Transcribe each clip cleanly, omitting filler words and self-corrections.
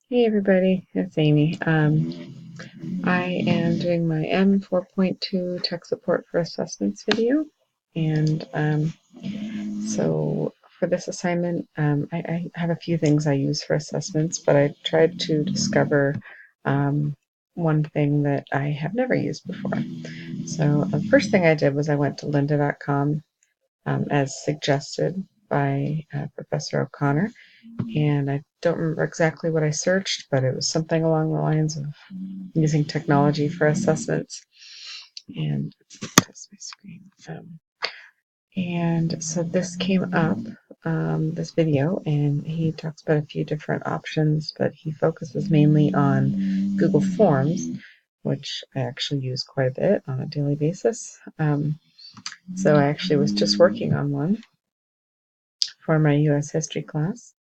Hey everybody, it's Amy. I am doing my M4.2 tech support for assessments video, and so for this assignment, I have a few things I use for assessments, but I tried to discover one thing that I have never used before. So the first thing I did was I went to lynda.com as suggested by Professor O'Connor, and I don't remember exactly what I searched, but it was something along the lines of using technology for assessments. And test my screen. And so this came up, this video, and he talks about a few different options, but he focuses mainly on Google Forms, which I actually use quite a bit on a daily basis. So I actually was just working on one for my US history class.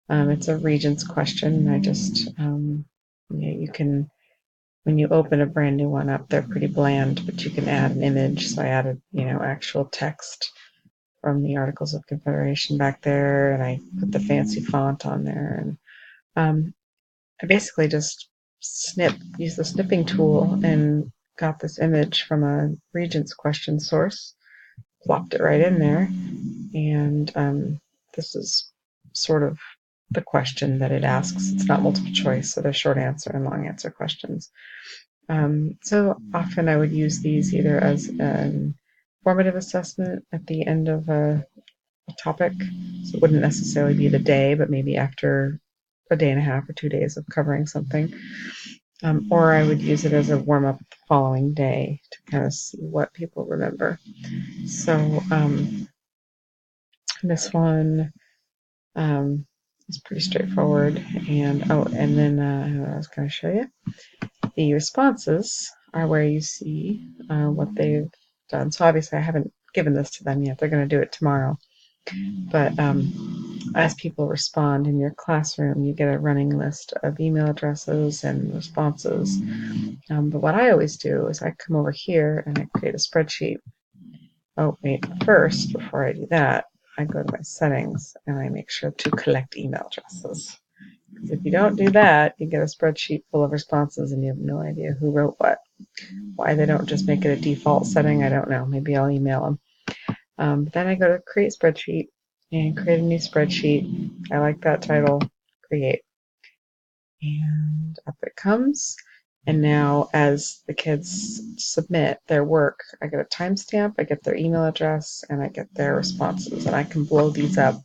It's a Regents question, and I just, you can, when you open a brand new one up, they're pretty bland, but you can add an image. So I added, actual text from the Articles of Confederation back there, and I put the fancy font on there. And I basically just used the snipping tool and got this image from a Regents question source, plopped it right in there, and this is sort of the question that it asks. It's not multiple choice, so there's short answer and long answer questions. So often I would use these either as an formative assessment at the end of a topic. So it wouldn't necessarily be the day, but maybe after a day and a half or 2 days of covering something. Or I would use it as a warm up the following day to kind of see what people remember. So this one is pretty straightforward. And then I was going to show you the responses are where you see what they've done. So obviously I haven't given this to them yet. They're going to do it tomorrow. But as people respond in your classroom, you get a running list of email addresses and responses. But what I always do is I come over here and I create a spreadsheet. Oh, wait, first, before I do that, I go to my settings and I make sure to collect email addresses. Because if you don't do that, you get a spreadsheet full of responses and you have no idea who wrote what. Why they don't just make it a default setting, I don't know. Maybe I'll email them. Then I go to create spreadsheet and create a new spreadsheet. I like that title, create. And up it comes. And now as the kids submit their work, I get a timestamp, I get their email address, and I get their responses. And I can blow these up,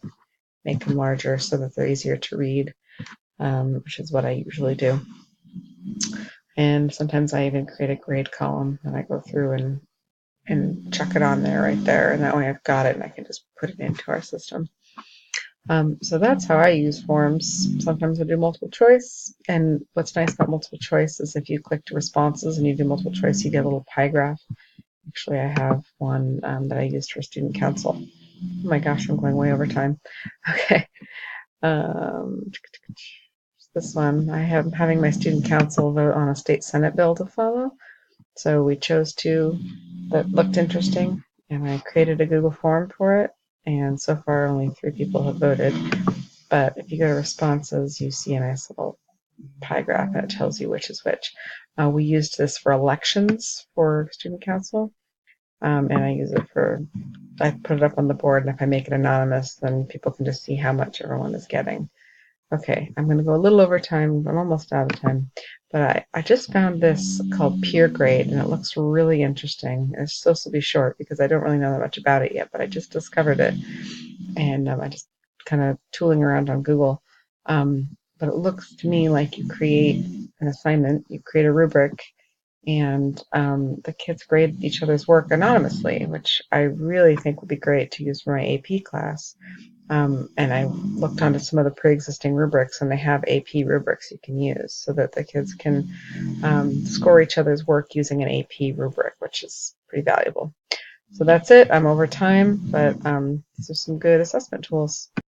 make them larger so that they're easier to read, which is what I usually do. And sometimes I even create a grade column and I go through and chuck it on there right there. And that way I've got it and I can just put it into our system. So that's how I use forms. Sometimes I do multiple choice. And what's nice about multiple choice is if you click to responses and you do multiple choice, you get a little pie graph. Actually, I have one that I used for student council. Oh my gosh, I'm going way over time. Okay. This one, I am having my student council vote on a state senate bill to follow. So we chose two that looked interesting, and I created a Google form for it. And so far, only 3 people have voted. But if you go to responses, you see a nice little pie graph, and it tells you which is which. We used this for elections for student council, and I put it up on the board, and if I make it anonymous, then people can just see how much everyone is getting. Okay, I'm going to go a little over time. I'm almost out of time. But I just found this called Peer Grade, and it looks really interesting. It's supposed to be short because I don't really know that much about it yet, but I just discovered it. And I just kind of tooling around on Google. But it looks to me like you create an assignment, you create a rubric, and the kids grade each other's work anonymously, which I really think would be great to use for my AP class. And I looked onto some of the pre-existing rubrics, and they have AP rubrics you can use so that the kids can score each other's work using an AP rubric, which is pretty valuable. So that's it. I'm over time, but these are some good assessment tools.